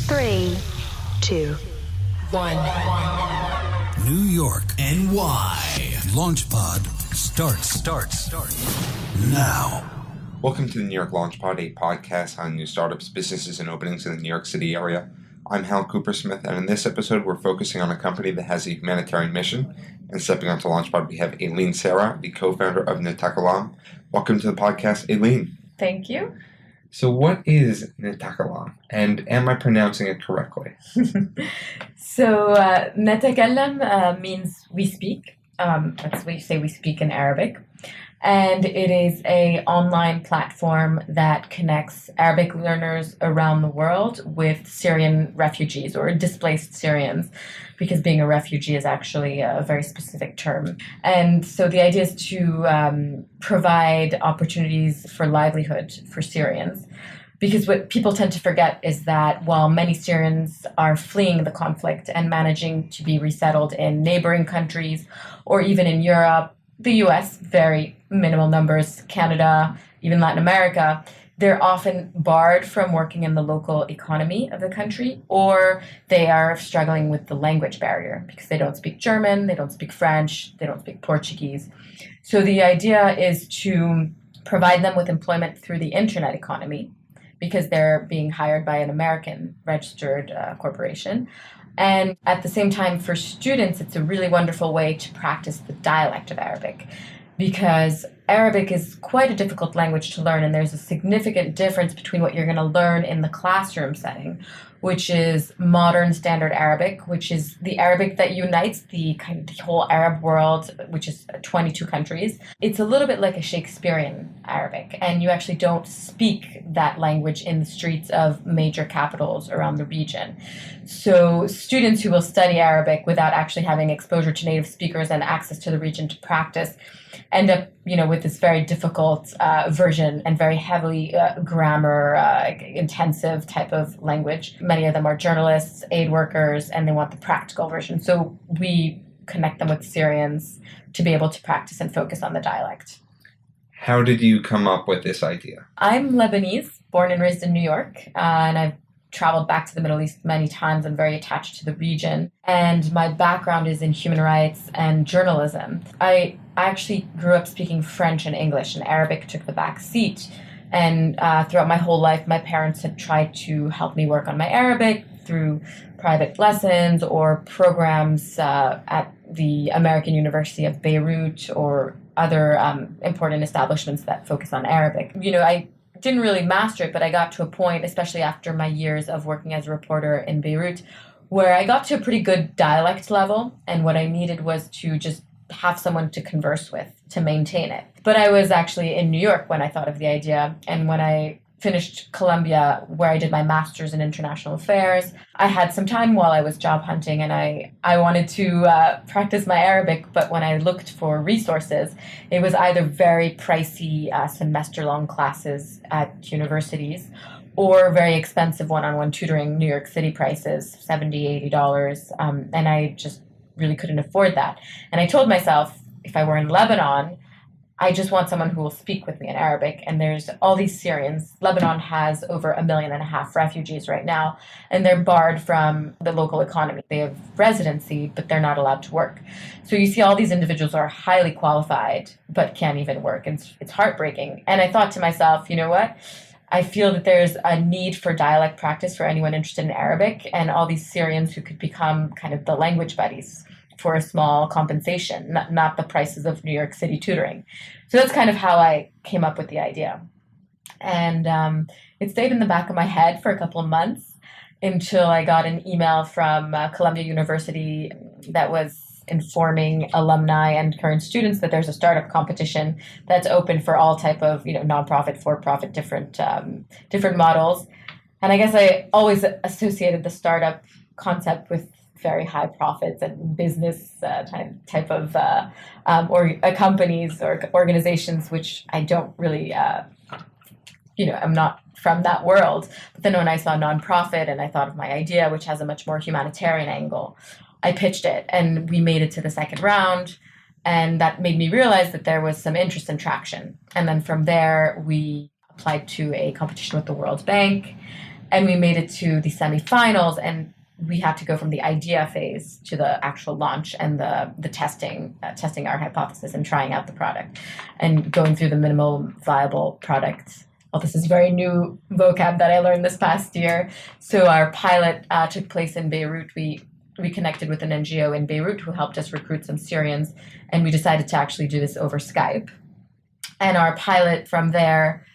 3, 2, 1. New York, NY. LaunchPod starts now. Welcome to the New York LaunchPod, a podcast on new startups, businesses, and openings in the New York City area. I'm Hal Coopersmith, and in this episode, we're focusing on a company that has a humanitarian mission. And stepping onto LaunchPod, we have Aline Sara, the co-founder of NaTakallam. Welcome to the podcast, Aline. Thank you. So what is NaTakallam, and am I pronouncing it correctly? So NaTakallam means we speak. That's what you say we speak in Arabic. And it is an online platform that connects Arabic learners around the world with Syrian refugees or displaced Syrians, because being a refugee is actually a very specific term. And so the idea is to provide opportunities for livelihood for Syrians. Because what people tend to forget is that while many Syrians are fleeing the conflict and managing to be resettled in neighboring countries or even in Europe, the US, very minimal numbers, Canada, even Latin America, they're often barred from working in the local economy of the country, or they are struggling with the language barrier because they don't speak German, they don't speak French, they don't speak Portuguese. So the idea is to provide them with employment through the internet economy because they're being hired by an American registered corporation. And at the same time, for students, it's a really wonderful way to practice the dialect of Arabic, because Arabic is quite a difficult language to learn, and there's a significant difference between what you're going to learn in the classroom setting, which is modern standard Arabic, which is the Arabic that unites the whole Arab world, which is 22 countries. It's a little bit like a Shakespearean Arabic, and you actually don't speak that language in the streets of major capitals around the region. So students who will study Arabic without actually having exposure to native speakers and access to the region to practice end up, with this very difficult version and very heavily grammar intensive type of language. Many of them are journalists, aid workers, and they want the practical version. So we connect them with Syrians to be able to practice and focus on the dialect. How did you come up with this idea? I'm Lebanese, born and raised in New York, and I've traveled back to the Middle East many times. I'm very attached to the region. And my background is in human rights and journalism. I actually grew up speaking French and English, and Arabic took the back seat. And throughout my whole life, my parents had tried to help me work on my Arabic through private lessons or programs at the American University of Beirut or other important establishments that focus on Arabic. I didn't really master it, but I got to a point, especially after my years of working as a reporter in Beirut, where I got to a pretty good dialect level, and what I needed was to just have someone to converse with to maintain it. But I was actually in New York when I thought of the idea, and when I finished Columbia, where I did my master's in international affairs, I had some time while I was job hunting, and I wanted to practice my Arabic, but when I looked for resources, it was either very pricey semester-long classes at universities or very expensive one-on-one tutoring, New York City prices, $70, $80, and I just really couldn't afford that. And I told myself, if I were in Lebanon, I just want someone who will speak with me in Arabic. And there's all these Syrians. Lebanon has over 1.5 million refugees right now, and they're barred from the local economy. They have residency, but they're not allowed to work. So you see all these individuals are highly qualified, but can't even work. And it's heartbreaking. And I thought to myself, you know what? I feel that there's a need for dialect practice for anyone interested in Arabic, and all these Syrians who could become kind of the language buddies for a small compensation, not the prices of New York City tutoring. So that's kind of how I came up with the idea. And it stayed in the back of my head for a couple of months until I got an email from Columbia University that was informing alumni and current students that there's a startup competition that's open for all type of, nonprofit, for-profit, different models. And I guess I always associated the startup concept with very high profits and business type of companies or organizations, which I don't really, I'm not from that world. But then when I saw nonprofit and I thought of my idea, which has a much more humanitarian angle, I pitched it, and we made it to the second round. And that made me realize that there was some interest and traction. And then from there, we applied to a competition with the World Bank. And we made it to the semifinals, and we had to go from the idea phase to the actual launch and the testing our hypothesis and trying out the product and going through the minimal viable product. Well, this is very new vocab that I learned this past year. So our pilot took place in Beirut. We connected with an NGO in Beirut who helped us recruit some Syrians, and we decided to actually do this over Skype. And our pilot from there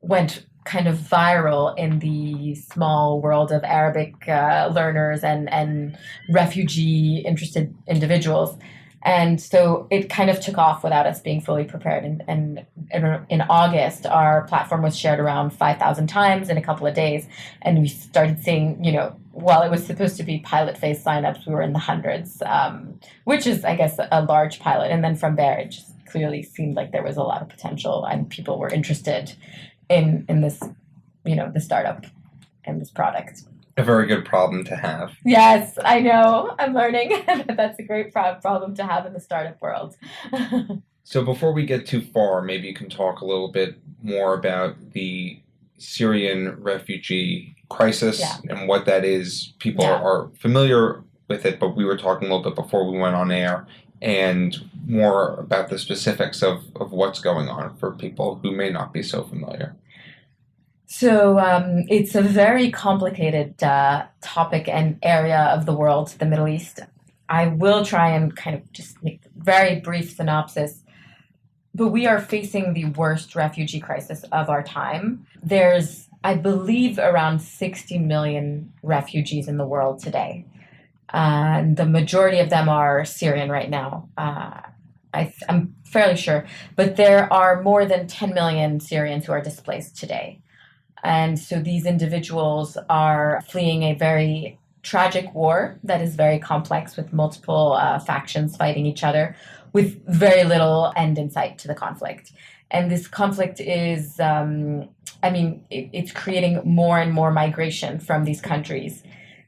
went kind of viral in the small world of Arabic learners and refugee interested individuals. And so it kind of took off without us being fully prepared. And in August, our platform was shared around 5,000 times in a couple of days. And we started seeing, while it was supposed to be pilot phase signups, we were in the hundreds, which is, I guess, a large pilot. And then from there, it just clearly seemed like there was a lot of potential and people were interested in this, the startup and this product. A very good problem to have. Yes, I know. I'm learning. That's a great problem to have in the startup world. So before we get too far, maybe you can talk a little bit more about the Syrian refugee crisis and what that is. People are familiar with it, but we were talking a little bit before we went on air, and more about the specifics of what's going on for people who may not be so familiar. So it's a very complicated topic and area of the world, the Middle East. I will try and kind of just make a very brief synopsis. But we are facing the worst refugee crisis of our time. There's, I believe, around 60 million refugees in the world today. And the majority of them are Syrian right now. I'm fairly sure. But there are more than 10 million Syrians who are displaced today. And so these individuals are fleeing a very tragic war that is very complex with multiple factions fighting each other with very little end in sight to the conflict. And this conflict is, it's creating more and more migration from these countries.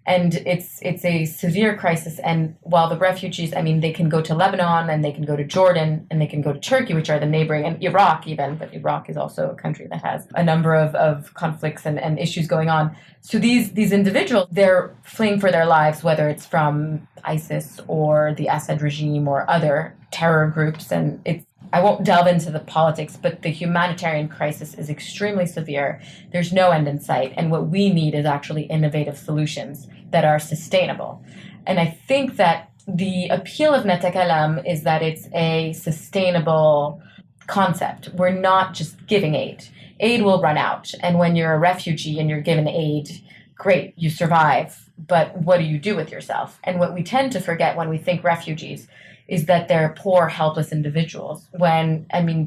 And it's a severe crisis. And while the refugees, they can go to Lebanon and they can go to Jordan and they can go to Turkey, which are the neighboring, and Iraq even, but Iraq is also a country that has a number of conflicts and issues going on. So these individuals, they're fleeing for their lives, whether it's from ISIS or the Assad regime or other terror groups. And I won't delve into the politics, but the humanitarian crisis is extremely severe. There's no end in sight. And what we need is actually innovative solutions that are sustainable. And I think that the appeal of NaTakallam is that it's a sustainable concept. We're not just giving aid. Aid will run out. And when you're a refugee and you're given aid, great, you survive. But what do you do with yourself? And what we tend to forget when we think refugees is that they're poor, helpless individuals when,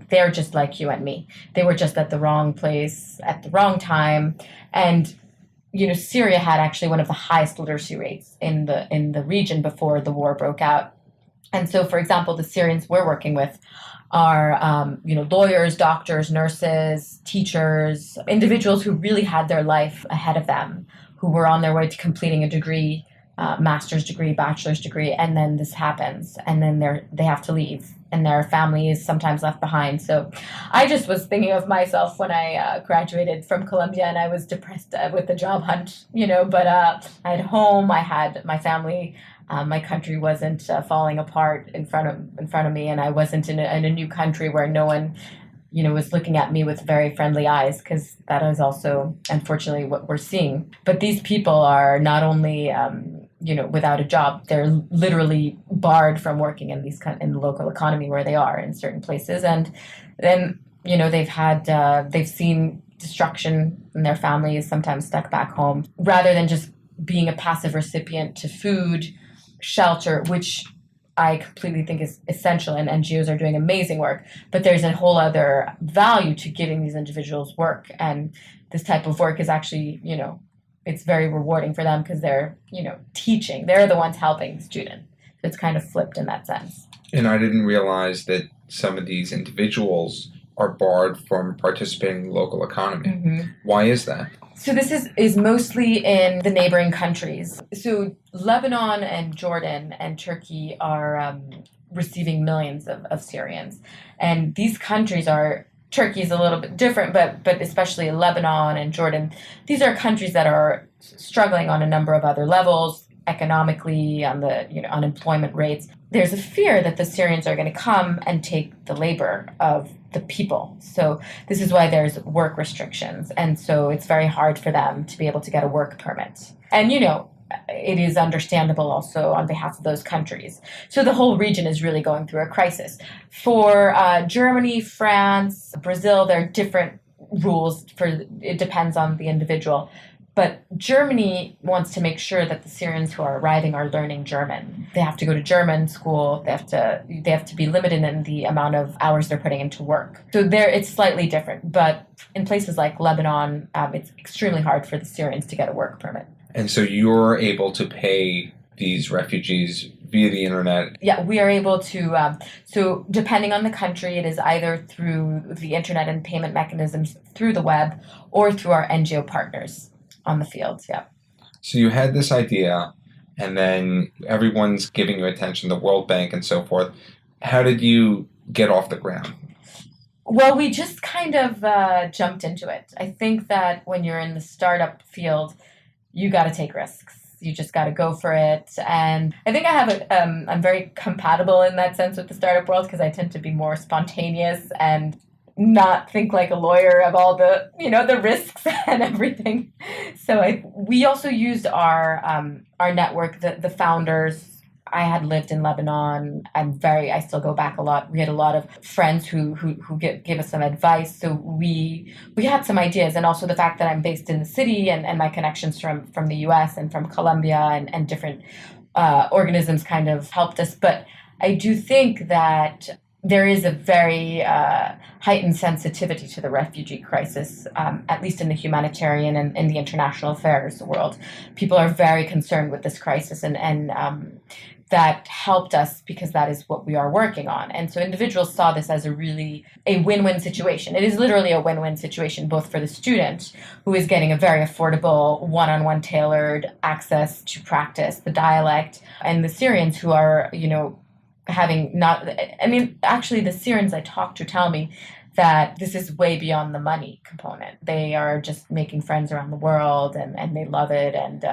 they're just like you and me. They were just at the wrong place at the wrong time. And, Syria had actually one of the highest literacy rates in the region before the war broke out. And so, for example, the Syrians we're working with are, lawyers, doctors, nurses, teachers, individuals who really had their life ahead of them, who were on their way to completing a degree, master's degree, bachelor's degree, and then this happens, and then they have to leave, and their family is sometimes left behind. So I just was thinking of myself when I graduated from Columbia, and I was depressed with the job hunt, but I had home, I had my family, my country wasn't falling apart in front of me, and I wasn't in a new country where no one was looking at me with very friendly eyes, because that is also, unfortunately, what we're seeing. But these people are not only, without a job, they're literally barred from working in the local economy where they are in certain places. And then, they've seen destruction, and their family is sometimes stuck back home, rather than just being a passive recipient to food, shelter, which I completely think is essential, and NGOs are doing amazing work, but there's a whole other value to giving these individuals work. And this type of work is actually, it's very rewarding for them because they're, teaching. They're the ones helping the student. So it's kind of flipped in that sense. And I didn't realize that some of these individuals are barred from participating in the local economy. Mm-hmm. Why is that? So this is mostly in the neighboring countries. So Lebanon and Jordan and Turkey are receiving millions of Syrians. And these countries are Turkey's a little bit different, but especially Lebanon and Jordan, these are countries that are struggling on a number of other levels, economically, on the unemployment rates. There's a fear that the Syrians are going to come and take the labor of the people. So this is why there's work restrictions. And so it's very hard for them to be able to get a work permit. And, it is understandable also on behalf of those countries. So the whole region is really going through a crisis. For Germany, France, Brazil, there are different rules. It depends on the individual. But Germany wants to make sure that the Syrians who are arriving are learning German. They have to go to German school. They have to be limited in the amount of hours they're putting into work. So there, it's slightly different. But in places like Lebanon, it's extremely hard for the Syrians to get a work permit. And so you're able to pay these refugees via the internet? Yeah, we are able to. So depending on the country, it is either through the internet and payment mechanisms through the web or through our NGO partners on the field. Yeah. So you had this idea, and then everyone's giving you attention, the World Bank and so forth. How did you get off the ground? Well, we just kind of jumped into it. I think that when you're in the startup field, you got to take risks. You just got to go for it. And I think I have I'm very compatible in that sense with the startup world because I tend to be more spontaneous and not think like a lawyer of all the, the risks and everything. So we also used our network, the founders. I had lived in Lebanon. I still go back a lot. We had a lot of friends who gave us some advice. So we had some ideas, and also the fact that I'm based in the city and my connections from the US and from Colombia and different organisms kind of helped us. But I do think that there is a very heightened sensitivity to the refugee crisis, at least in the humanitarian and in the international affairs world. People are very concerned with this crisis, and that helped us because that is what we are working on. And so individuals saw this as a win-win situation. It is literally a win-win situation, both for the student, who is getting a very affordable, one-on-one tailored access to practice the dialect, and the Syrians who are, actually the Syrians I talk to tell me that this is way beyond the money component. They are just making friends around the world and they love it. And,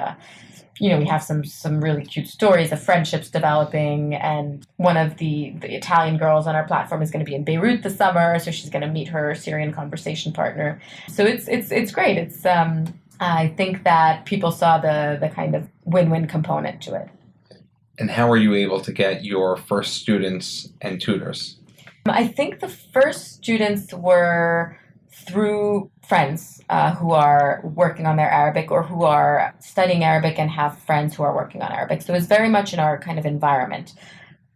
we have some really cute stories of friendships developing. And one of the Italian girls on our platform is going to be in Beirut this summer. So she's going to meet her Syrian conversation partner. So it's great. It's, I think that people saw the kind of win-win component to it. And how were you able to get your first students and tutors? I think the first students were through friends who are working on their Arabic or who are studying Arabic and have friends who are working on Arabic. So it's very much in our kind of environment.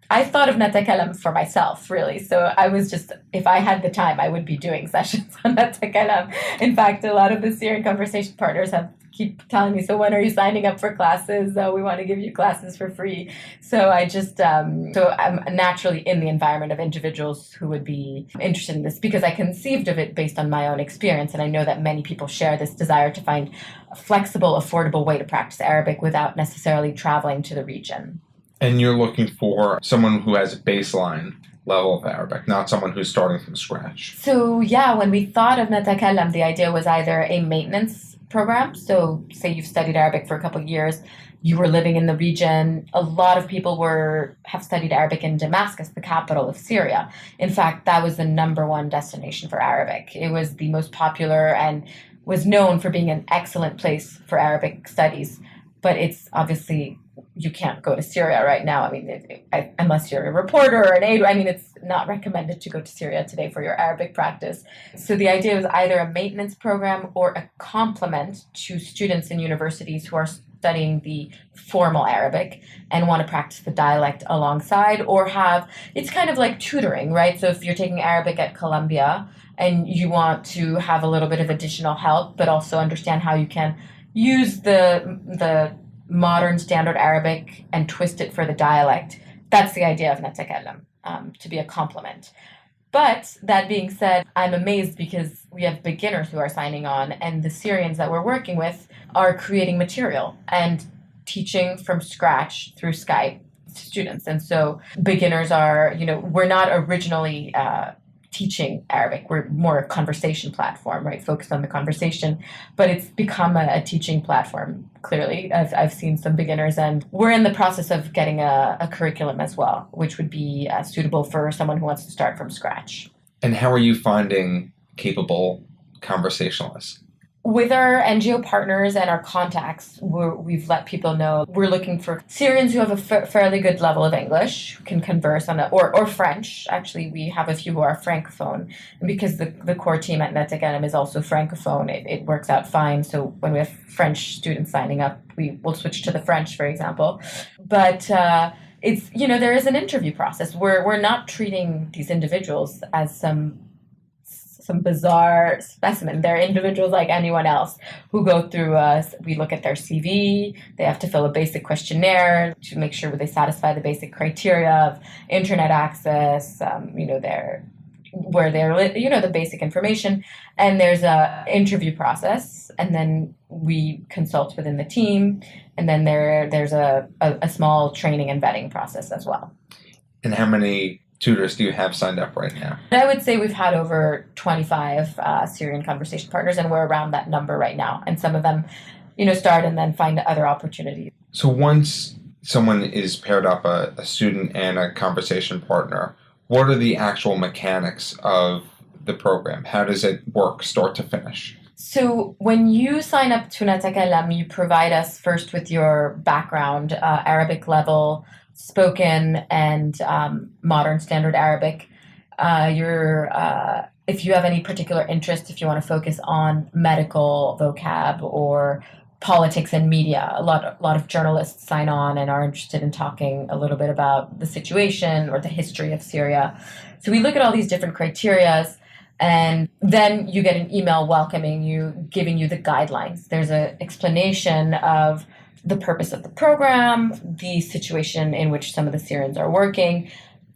I thought of NaTakallam for myself, really. So I was just, if I had the time, I would be doing sessions on NaTakallam. In fact, a lot of the Syrian conversation partners keep telling me, so when are you signing up for classes? We want to give you classes for free. So I just, so I'm naturally in the environment of individuals who would be interested in this because I conceived of it based on my own experience. And I know that many people share this desire to find a flexible, affordable way to practice Arabic without necessarily traveling to the region. And you're looking for someone who has a baseline level of Arabic, not someone who's starting from scratch. So yeah, when we thought of NaTakallam, the idea was either a maintenance program. So say you've studied Arabic for a couple of years, you were living in the region. A lot of people have studied Arabic in Damascus, the capital of Syria. In fact, that was the #1 destination for Arabic. It was the most popular and was known for being an excellent place for Arabic studies. But it's obviously, you can't go to Syria right now. I mean, unless you're a reporter or an aide. I mean, it's not recommended to go to Syria today for your Arabic practice. So the idea was either a maintenance program or a complement to students in universities who are studying the formal Arabic and want to practice the dialect alongside, or it's kind of like tutoring, right? So if you're taking Arabic at Columbia and you want to have a little bit of additional help, but also understand how you can use the modern standard Arabic and twist it for the dialect. That's the idea of NaTakallam, to be a complement. But that being said, I'm amazed because we have beginners who are signing on, and the Syrians that we're working with are creating material and teaching from scratch through Skype to students. And so beginners are, we're not originally teaching Arabic. We're more a conversation platform, right? Focused on the conversation, but it's become a teaching platform, clearly. I've seen some beginners, and we're in the process of getting a curriculum as well, which would be suitable for someone who wants to start from scratch. And how are you finding capable conversationalists? With our NGO partners and our contacts, we've let people know we're looking for Syrians who have a fairly good level of English, who can converse on or French. Actually, we have a few who are Francophone. And because the core team at NaTakallam is also Francophone, it works out fine. So when we have French students signing up, we will switch to the French, for example. But it's, there is an interview process. We're not treating these individuals as some bizarre specimen. They're individuals like anyone else who go through us. We look at their CV. They have to fill a basic questionnaire to make sure they satisfy the basic criteria of internet access, the basic information. And there's a interview process, and then we consult within the team. And then there's a small training and vetting process as well. And how many tutors do you have signed up right now? I would say we've had over 25 Syrian conversation partners, and we're around that number right now. And some of them, start and then find other opportunities. So once someone is paired up, a student and a conversation partner, what are the actual mechanics of the program? How does it work, start to finish? So when you sign up to NaTakallam, you provide us first with your background, Arabic level, spoken and modern standard Arabic. If you have any particular interest, if you want to focus on medical vocab or politics and media, a lot of journalists sign on and are interested in talking a little bit about the situation or the history of Syria. So we look at all these different criterias, and then you get an email welcoming you, giving you the guidelines. There's an explanation of the purpose of the program, the situation in which some of the Syrians are working.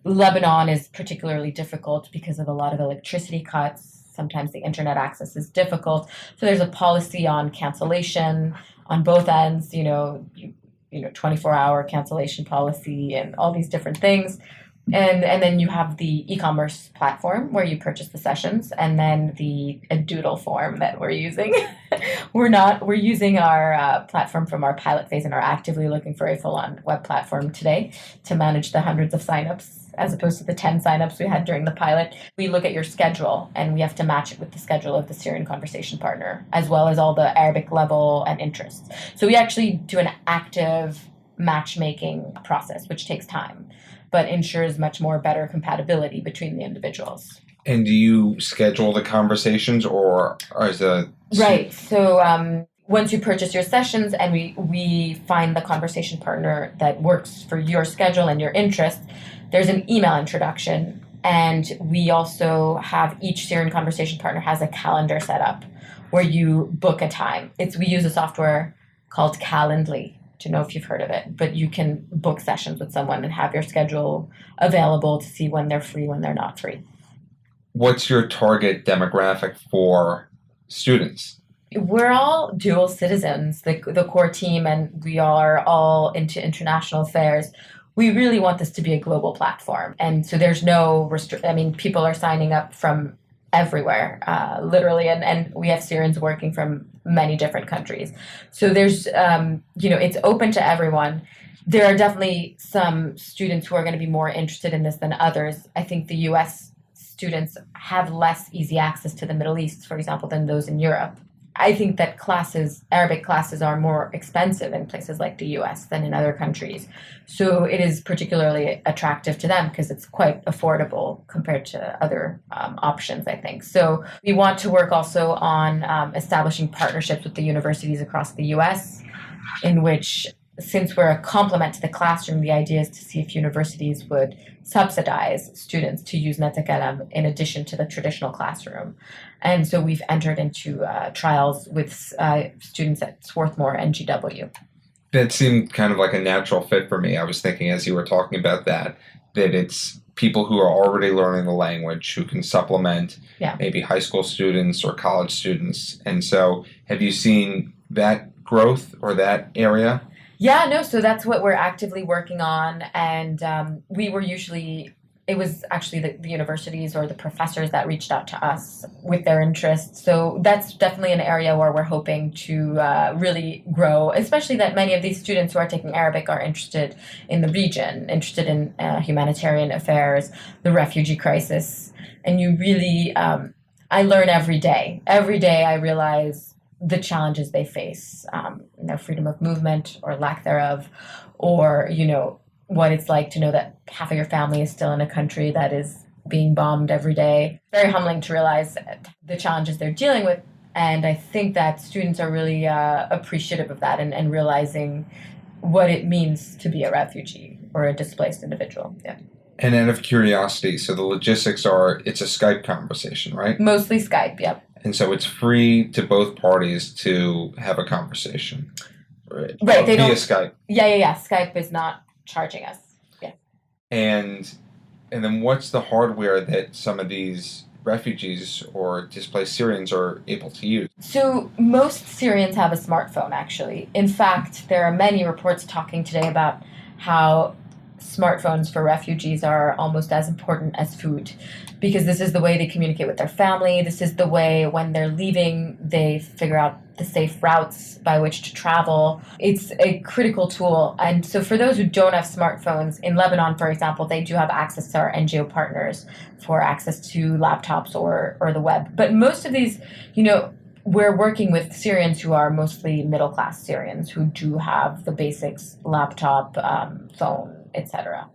Lebanon is particularly difficult because of a lot of electricity cuts. Sometimes the internet access is difficult. So there's a policy on cancellation on both ends, 24-hour cancellation policy and all these different things. And then you have the e-commerce platform where you purchase the sessions, and then the doodle form that we're using. We're using our platform from our pilot phase and are actively looking for a full-on web platform today to manage the hundreds of signups as opposed to the 10 signups we had during the pilot. We look at your schedule, and we have to match it with the schedule of the Syrian conversation partner, as well as all the Arabic level and interests. So we actually do an active matchmaking process, which takes time, but ensures much more better compatibility between the individuals. And do you schedule the conversations, or is it... Right. So once you purchase your sessions and we find the conversation partner that works for your schedule and your interests, there's an email introduction. And we also have each Syrian conversation partner has a calendar set up where you book a time. We use a software called Calendly. To know if you've heard of it, but you can book sessions with someone and have your schedule available to see when they're free, when they're not free. What's your target demographic for students? We're all dual citizens, the core team, and we are all into international affairs. We really want this to be a global platform. And so there's no people are signing up from everywhere, literally, and we have Syrians working from many different countries. So there's, it's open to everyone. There are definitely some students who are going to be more interested in this than others. I think the U.S. students have less easy access to the Middle East, for example, than those in Europe. I think that Arabic classes are more expensive in places like the US than in other countries. So it is particularly attractive to them because it's quite affordable compared to other options, I think. So we want to work also on establishing partnerships with the universities across the US, in which, since we're a complement to the classroom, the idea is to see if universities would subsidize students to use NaTakallam in addition to the traditional classroom. And so we've entered into trials with students at Swarthmore and GW. That seemed kind of like a natural fit for me. I was thinking as you were talking about that it's people who are already learning the language who can supplement maybe high school students or college students. And so have you seen that growth or that area? Yeah, no, so that's what we're actively working on. And we were usually it was actually the universities or the professors that reached out to us with their interests. So that's definitely an area where we're hoping to really grow, especially that many of these students who are taking Arabic are interested in the region, interested in humanitarian affairs, the refugee crisis. And you really, I learn every day. Every day I realize the challenges they face, freedom of movement or lack thereof, or, what it's like to know that half of your family is still in a country that is being bombed every day. Very humbling to realize the challenges they're dealing with. And I think that students are really appreciative of that and realizing what it means to be a refugee or a displaced individual. Yeah. And out of curiosity, so the logistics are, it's a Skype conversation, right? Mostly Skype, yep. And so it's free to both parties to have a conversation. Right. They via don't. Skype. Yeah. Skype is not charging us. Yeah. And then what's the hardware that some of these refugees or displaced Syrians are able to use? So most Syrians have a smartphone, actually. In fact, there are many reports talking today about how smartphones for refugees are almost as important as food, because this is the way they communicate with their family. This is the way, when they're leaving, they figure out the safe routes by which to travel. It's a critical tool. And so for those who don't have smartphones, in Lebanon, for example, they do have access to our NGO partners for access to laptops or the web. But most of these, we're working with Syrians who are mostly middle-class Syrians who do have the basics, laptop, phone, etc.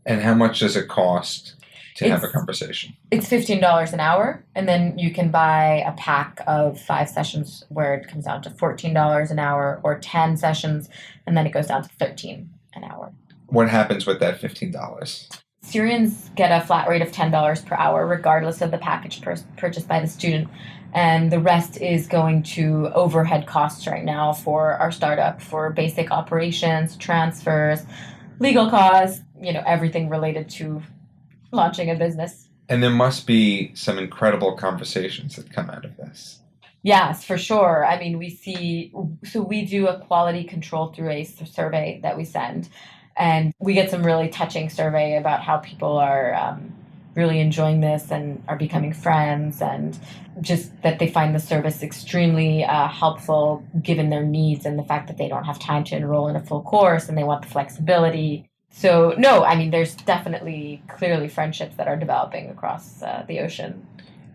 And how much does it cost to have a conversation? It's $15 an hour, and then you can buy a pack of 5 sessions where it comes down to $14 an hour, or 10 sessions, and then it goes down to $13 an hour. What happens with that $15? Syrians get a flat rate of $10 per hour, regardless of the package purchased by the student. And the rest is going to overhead costs right now for our startup, for basic operations, transfers, legal costs, everything related to launching a business. And there must be some incredible conversations that come out of this. Yes, for sure. I mean, we do a quality control through a survey that we send, and we get some really touching survey about how people are really enjoying this and are becoming friends, and just that they find the service extremely helpful given their needs and the fact that they don't have time to enroll in a full course and they want the flexibility. So, no, I mean, there's definitely clearly friendships that are developing across the ocean.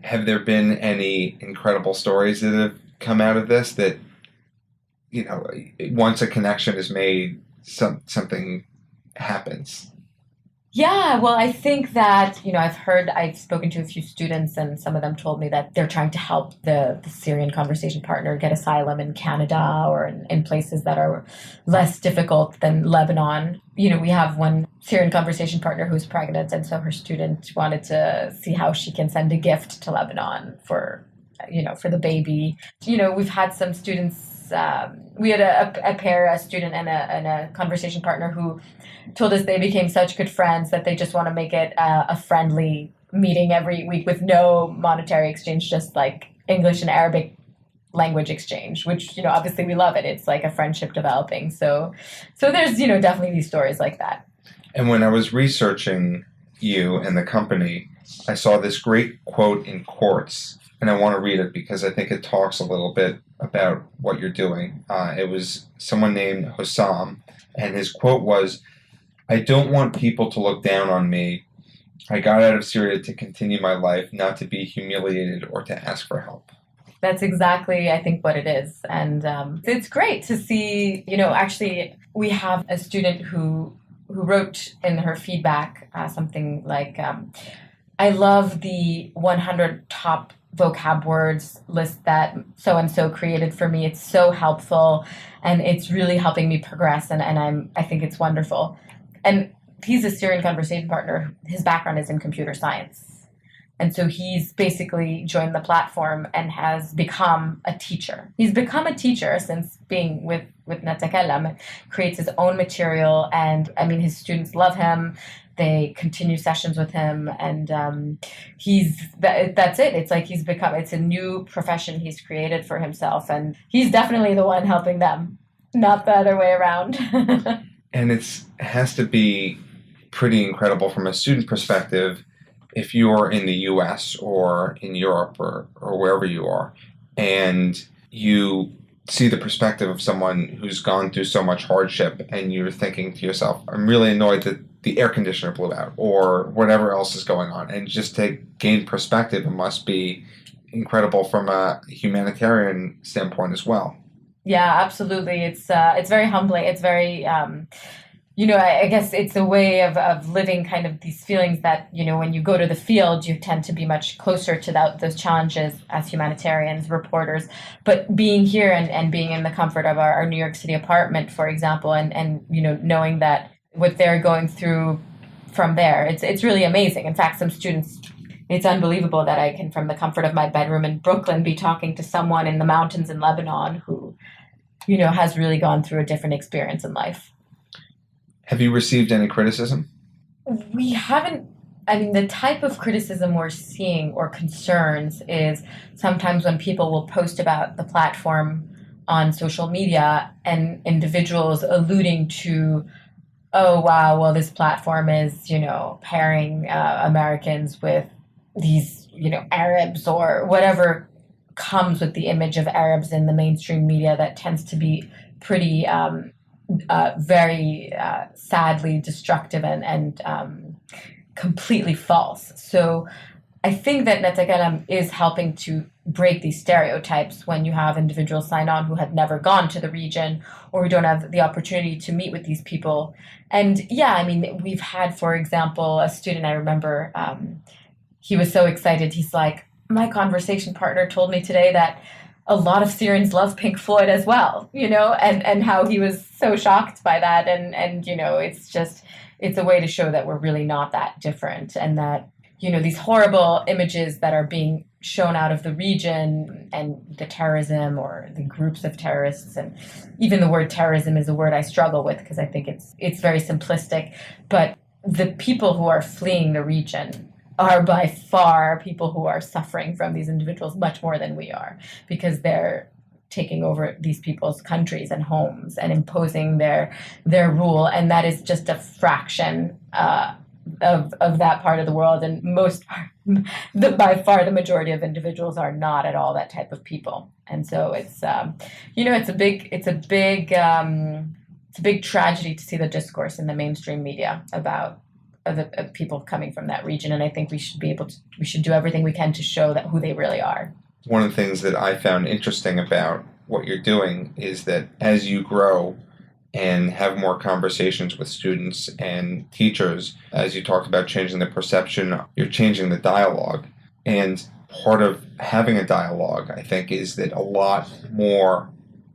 Have there been any incredible stories that have come out of this that, once a connection is made, something happens? Yeah, well, I think that, I've spoken to a few students, and some of them told me that they're trying to help the Syrian conversation partner get asylum in Canada or in places that are less difficult than Lebanon. We have one Syrian conversation partner who's pregnant, and so her student wanted to see how she can send a gift to Lebanon for the baby. We've had some students, we had a student and a conversation partner who told us they became such good friends that they just want to make it a friendly meeting every week with no monetary exchange, just like English and Arabic language exchange, which, obviously we love it. It's like a friendship developing. So there's, definitely these stories like that. And when I was researching you and the company, I saw this great quote in Quartz, and I want to read it because I think it talks a little bit about what you're doing. It was someone named Hossam, and his quote was, "I don't want people to look down on me. I got out of Syria to continue my life, not to be humiliated or to ask for help." That's exactly, I think, what it is. And it's great to see, actually, we have a student who wrote in her feedback something like, I love the 100 top vocab words list that so-and-so created for me. It's so helpful, and it's really helping me progress, and I think it's wonderful. And he's a Syrian conversation partner. His background is in computer science. And so he's basically joined the platform and has become a teacher. He's become a teacher since being with NaTakallam, creates his own material. And I mean, his students love him. They continue sessions with him. And that's it. It's like it's a new profession he's created for himself. And he's definitely the one helping them, not the other way around. And it has to be pretty incredible from a student perspective if you're in the US or in Europe or wherever you are, and you see the perspective of someone who's gone through so much hardship, and you're thinking to yourself, I'm really annoyed that the air conditioner blew out or whatever else is going on. And just to gain perspective, it must be incredible from a humanitarian standpoint as well. Yeah, absolutely. It's very humbling. It's very, I guess it's a way of living kind of these feelings that, when you go to the field, you tend to be much closer to those challenges as humanitarians, reporters. But being here and being in the comfort of our New York City apartment, for example, and knowing that what they're going through from there, it's really amazing. In fact, some students, it's unbelievable that I can, from the comfort of my bedroom in Brooklyn, be talking to someone in the mountains in Lebanon who, has really gone through a different experience in life. Have you received any criticism? We haven't. I mean, the type of criticism we're seeing or concerns is sometimes when people will post about the platform on social media and individuals alluding to, oh, wow, well, this platform is, pairing Americans with these, Arabs or whatever comes with the image of Arabs in the mainstream media that tends to be pretty, very sadly destructive and completely false. So I think that NaTakallam is helping to break these stereotypes when you have individuals sign on who had never gone to the region or who don't have the opportunity to meet with these people. And yeah, I mean, we've had, for example, a student, I remember, he was so excited. He's like, my conversation partner told me today that a lot of Syrians love Pink Floyd as well, and how he was so shocked by that. And it's a way to show that we're really not that different, and that, these horrible images that are being shown out of the region and the terrorism or the groups of terrorists, and even the word terrorism is a word I struggle with because I think it's very simplistic. But the people who are fleeing the region are by far people who are suffering from these individuals much more than we are, because they're taking over these people's countries and homes and imposing their rule. And that is just a fraction of that part of the world. And by far the majority of individuals are not at all that type of people. And so it's a big tragedy to see the discourse in the mainstream media about of people coming from that region. And I think we should do everything we can to show that who they really are. One of the things that I found interesting about what you're doing is that as you grow and have more conversations with students and teachers, as you talked about changing the perception, you're changing the dialogue. And part of having a dialogue, I think, is that a lot more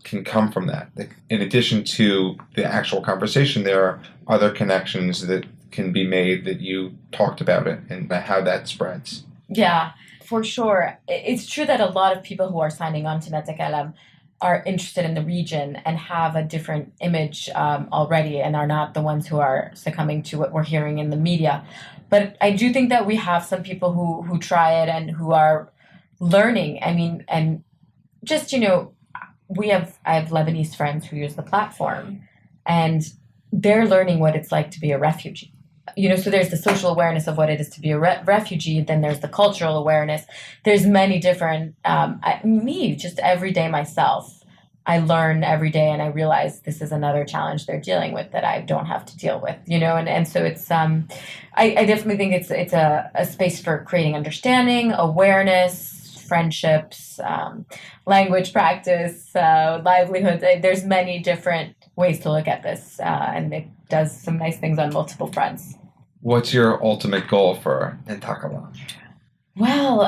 can come from that. In addition to the actual conversation, there are other connections that can be made that you talked about it and how that spreads. Yeah, for sure. It's true that a lot of people who are signing on to NaTakallam are interested in the region and have a different image already and are not the ones who are succumbing to what we're hearing in the media. But I do think that we have some people who try it and who are learning. I mean, and just, I have Lebanese friends who use the platform, and they're learning what it's like to be a refugee. So there's the social awareness of what it is to be a refugee. Then there's the cultural awareness. There's many different, just every day myself, I learn every day, and I realize this is another challenge they're dealing with that I don't have to deal with, and so it's, I definitely think it's a space for creating understanding, awareness, friendships, language practice, livelihood. There's many different ways to look at this, and it does some nice things on multiple fronts. What's your ultimate goal for NaTakallam? Well,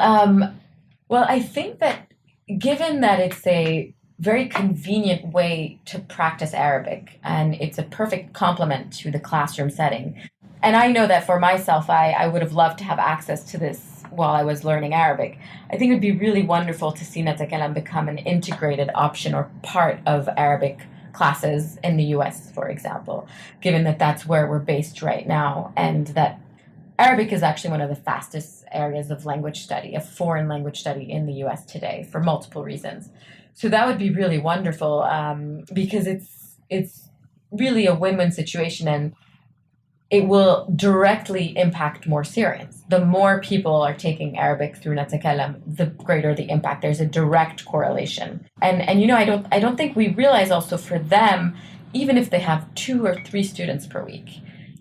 I think that given that it's a very convenient way to practice Arabic, and it's a perfect complement to the classroom setting, and I know that for myself, I would have loved to have access to this while I was learning Arabic. I think it would be really wonderful to see NaTakallam become an integrated option or part of Arabic classes in the US, for example, given that that's where we're based right now, and that Arabic is actually one of the fastest areas of language study, of foreign language study in the US today, for multiple reasons. So that would be really wonderful, because it's really a win-win situation, and it will directly impact more Syrians. The more people are taking Arabic through NaTakallam, the greater the impact. There's a direct correlation. And I don't think we realize also for them, even if they have 2 or 3 students per week,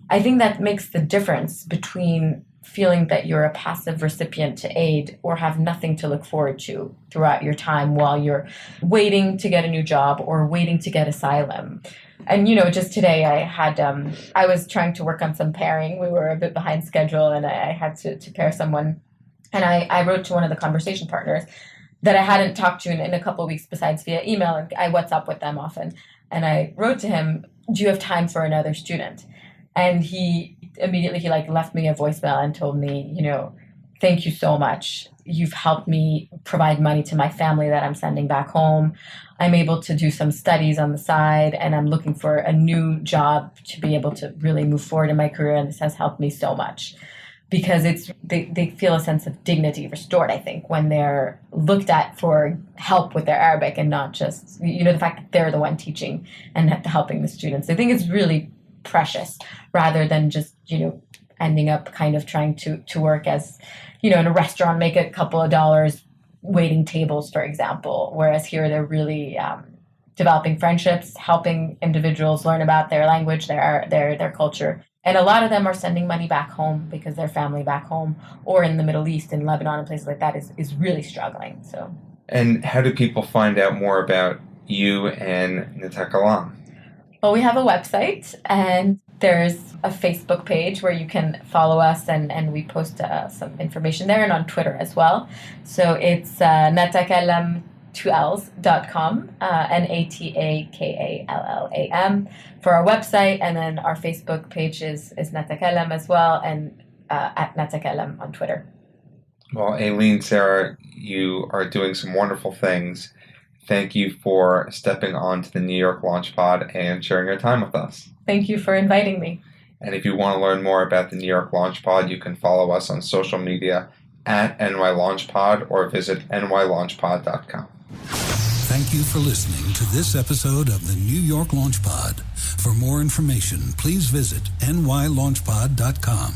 I think that makes the difference between feeling that you're a passive recipient to aid or have nothing to look forward to throughout your time while you're waiting to get a new job or waiting to get asylum. And, just today I was trying to work on some pairing. We were a bit behind schedule and I had to pair someone. And I wrote to one of the conversation partners that I hadn't talked to in a couple of weeks besides via email. And I WhatsApp with them often. And I wrote to him, do you have time for another student? And he immediately left me a voicemail and told me, thank you so much. You've helped me provide money to my family that I'm sending back home. I'm able to do some studies on the side, and I'm looking for a new job to be able to really move forward in my career. And this has helped me so much because they feel a sense of dignity restored, I think, when they're looked at for help with their Arabic and not just, the fact that they're the one teaching and helping the students. I think it's really precious rather than just, ending up kind of trying to work as, in a restaurant, make a couple of dollars waiting tables, for example, whereas here they're really developing friendships, helping individuals learn about their language, their culture. And a lot of them are sending money back home because their family back home or in the Middle East, in Lebanon and places like that is really struggling. So. And how do people find out more about you and NaTakallam? Well, we have a website and there's a Facebook page where you can follow us and we post some information there and on Twitter as well. So it's NaTakallam2ls.com, NaTakallam for our website. And then our Facebook page is NaTakallam as well and at NaTakallam on Twitter. Well, Aline Sara, you are doing some wonderful things. Thank you for stepping onto the New York Launch Pod and sharing your time with us. Thank you for inviting me. And if you want to learn more about the New York Launch Pod, you can follow us on social media at NYLaunchPod or visit nylaunchpod.com. Thank you for listening to this episode of the New York Launch Pod. For more information, please visit nylaunchpod.com.